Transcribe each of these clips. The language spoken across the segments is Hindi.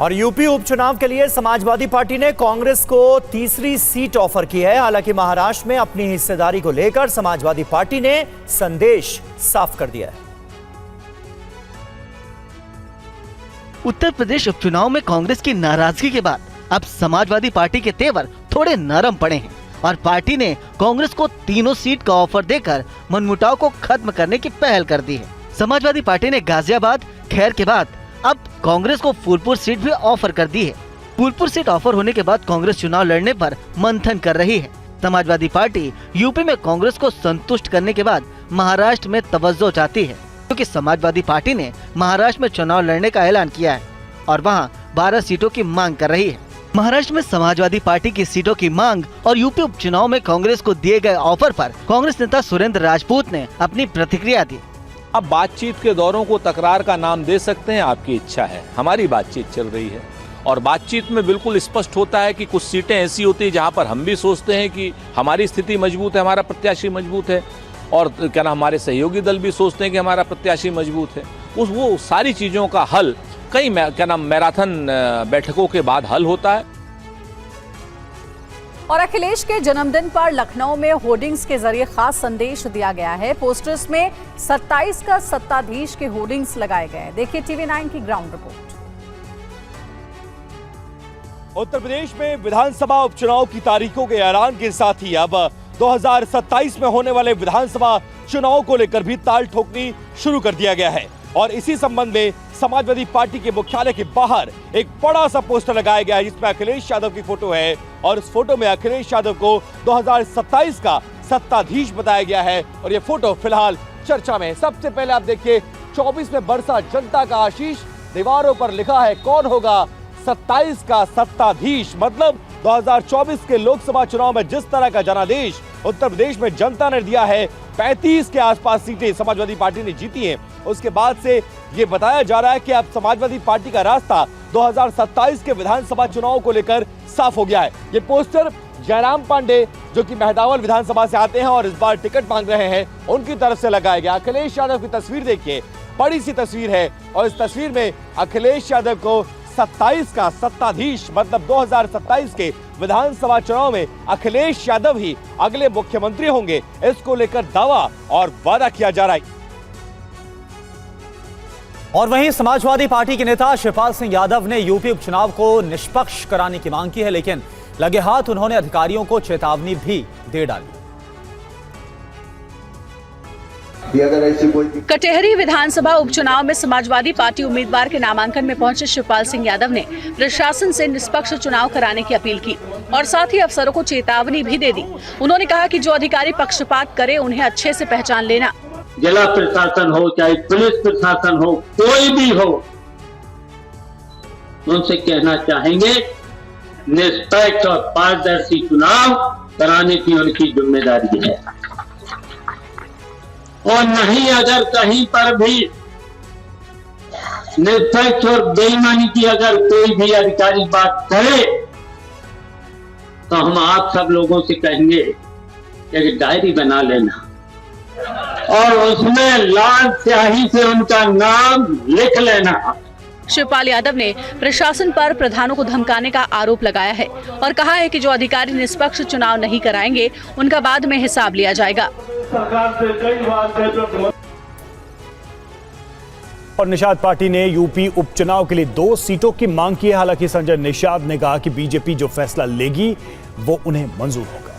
और यूपी उपचुनाव के लिए समाजवादी पार्टी ने कांग्रेस को तीसरी सीट ऑफर की है। हालांकि महाराष्ट्र में अपनी हिस्सेदारी को लेकर समाजवादी पार्टी ने संदेश साफ कर दिया है। उत्तर प्रदेश उपचुनाव में कांग्रेस की नाराजगी के बाद अब समाजवादी पार्टी के तेवर थोड़े नरम पड़े हैं और पार्टी ने कांग्रेस को तीनों सीट का ऑफर देकर मनमुटाव को खत्म करने की पहल कर दी है। समाजवादी पार्टी ने गाजियाबाद, खैर के बाद अब कांग्रेस को फूलपुर सीट भी ऑफर कर दी है। फूलपुर सीट ऑफर होने के बाद कांग्रेस चुनाव लड़ने पर मंथन कर रही है। समाजवादी पार्टी यूपी में कांग्रेस को संतुष्ट करने के बाद महाराष्ट्र में तवज्जो चाहती है, क्योंकि समाजवादी पार्टी ने महाराष्ट्र में चुनाव लड़ने का ऐलान किया है और वहां 12 सीटों की मांग कर रही है। महाराष्ट्र में समाजवादी पार्टी की सीटों की मांग और यूपी उपचुनाव में कांग्रेस को दिए गए ऑफर पर कांग्रेस नेता सुरेंद्र राजपूत ने अपनी प्रतिक्रिया दी। अब बातचीत के दौरों को तकरार का नाम दे सकते हैं, आपकी इच्छा है। हमारी बातचीत चल रही है और बातचीत में बिल्कुल स्पष्ट होता है कि कुछ सीटें ऐसी होती है जहां पर हम भी सोचते हैं कि हमारी स्थिति मजबूत है, हमारा प्रत्याशी मजबूत है, और क्या नाम हमारे सहयोगी दल भी सोचते हैं कि हमारा प्रत्याशी मजबूत है। वो सारी चीजों का हल कई मैराथन बैठकों के बाद हल होता है। और अखिलेश के जन्मदिन पर लखनऊ में होर्डिंग्स के जरिए खास संदेश दिया गया है। पोस्टर्स में 27 का सत्ताधीश के होर्डिंग्स लगाए गए हैं। देखिए TV9 की ग्राउंड रिपोर्ट। उत्तर प्रदेश में विधानसभा उपचुनाव की तारीखों के ऐलान के साथ ही अब 2027 में होने वाले विधानसभा चुनाव को लेकर भी ताल ठोकनी शुरू कर दिया गया है और इसी संबंध में समाजवादी पार्टी के मुख्यालय के बाहर एक बड़ा सा पोस्टर लगाया गया है जिसमें अखिलेश यादव की फोटो है और इस फोटो में अखिलेश यादव को 2027 का सत्ताधीश बताया गया है और ये फोटो फिलहाल चर्चा में है। सबसे पहले आप देखिए 24 में बरसा जनता का आशीष, दीवारों पर लिखा है कौन होगा 27 का सत्ताधीश। मतलब 2024 के लोकसभा चुनाव में जिस तरह का जनादेश उत्तर प्रदेश में जनता ने दिया है, 35 के आसपास सीटें समाजवादी पार्टी ने जीती हैं, उसके बाद से ये बताया जा रहा है कि अब समाजवादी पार्टी का रास्ता 2027 के विधानसभा चुनाव को लेकर साफ हो गया है। ये पोस्टर जयराम पांडे जो कि मेहदावल विधानसभा से आते हैं और इस बार टिकट मांग रहे हैं, उनकी तरफ से लगाया गया। अखिलेश यादव की तस्वीर देखिए, बड़ी सी तस्वीर है और इस तस्वीर में अखिलेश यादव को 27 का सत्ताधीश, मतलब 2027 के विधानसभा चुनाव में अखिलेश यादव ही अगले मुख्यमंत्री होंगे, इसको लेकर दावा और वादा किया जा रहा है। और वहीं समाजवादी पार्टी के नेता शिवपाल सिंह यादव ने यूपी उपचुनाव को निष्पक्ष कराने की मांग की है, लेकिन लगे हाथ उन्होंने अधिकारियों को चेतावनी भी दे डाली। अगर ऐसी कोई कटेहरी विधानसभा उपचुनाव में समाजवादी पार्टी उम्मीदवार के नामांकन में पहुंचे शिवपाल सिंह यादव ने प्रशासन से निष्पक्ष चुनाव कराने की अपील की और साथ ही अफसरों को चेतावनी भी दे दी। उन्होंने कहा कि जो अधिकारी पक्षपात करे उन्हें अच्छे से पहचान लेना। जिला प्रशासन हो चाहे पुलिस प्रशासन हो, कोई भी हो, उनसे कहना चाहेंगे निष्पक्ष और पारदर्शी चुनाव कराने की उनकी जिम्मेदारी है और नहीं अगर कहीं पर भी निष्पक्ष और बेईमानी की अगर कोई भी अधिकारी बात करे तो हम आप सब लोगों से कहेंगे एक डायरी बना लेना और उसमें लाल स्याही से उनका नाम लिख लेना। शिवपाल यादव ने प्रशासन पर प्रधानों को धमकाने का आरोप लगाया है और कहा है कि जो अधिकारी निष्पक्ष चुनाव नहीं कराएंगे उनका बाद में हिसाब लिया जाएगा। और निषाद पार्टी ने यूपी उपचुनाव के लिए 2 सीटों की मांग की है। हालांकि संजय निषाद ने कहा कि बीजेपी जो फैसला लेगी वो उन्हें मंजूर होगा।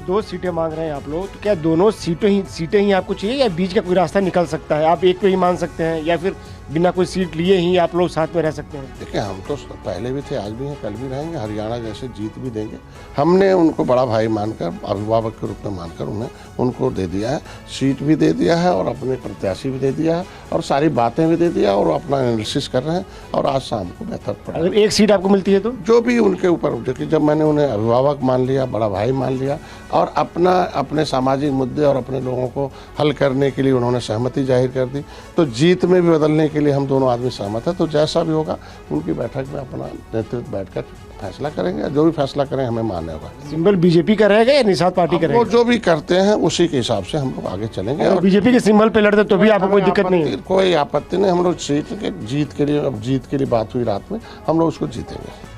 2 सीटें मांग रहे हैं आप लोग, तो क्या दोनों सीटें ही आपको चाहिए या बीच का कोई रास्ता निकल सकता है? आप एक पे ही मान सकते हैं या फिर बिना कोई सीट लिए ही आप लोग साथ में रह सकते हैं? देखिए, हम तो पहले भी थे, आज भी हैं, कल भी रहेंगे, हरियाणा जैसे जीत भी देंगे। हमने उनको बड़ा भाई मानकर, अभिभावक के रूप में मानकर उनको दे दिया है, सीट भी दे दिया है और अपने प्रत्याशी भी दे दिया है और सारी बातें भी दे दिया और अपना एनालिसिस कर रहे हैं और आज शाम को बेहतर पड़ा। अगर एक सीट आपको मिलती है तो जो भी उनके ऊपर, क्योंकि जब मैंने उन्हें अभिभावक मान लिया, बड़ा भाई मान लिया और अपने सामाजिक मुद्दे और अपने लोगों को हल करने के लिए उन्होंने सहमति जाहिर कर दी, तो जीत में भी बदलने के लिए हम दोनों आदमी सहमत है। तो जैसा भी होगा उनकी बैठक में अपना नेतृत्व बैठकर फैसला करेंगे, जो भी फैसला करें हमें मान्य होगा। सिंबल बीजेपी का रहेगा या निषाद पार्टी का वो रहेगा? जो भी करते हैं उसी के हिसाब से हम लोग आगे चलेंगे। और बीजेपी के सिंबल पे लड़ते तो भी आपको कोई दिक्कत नहीं है? कोई आपत्ति नहीं, हम लोग जीत के लिए, अब जीत के लिए बात हुई रात में, हम लोग उसको जीतेंगे।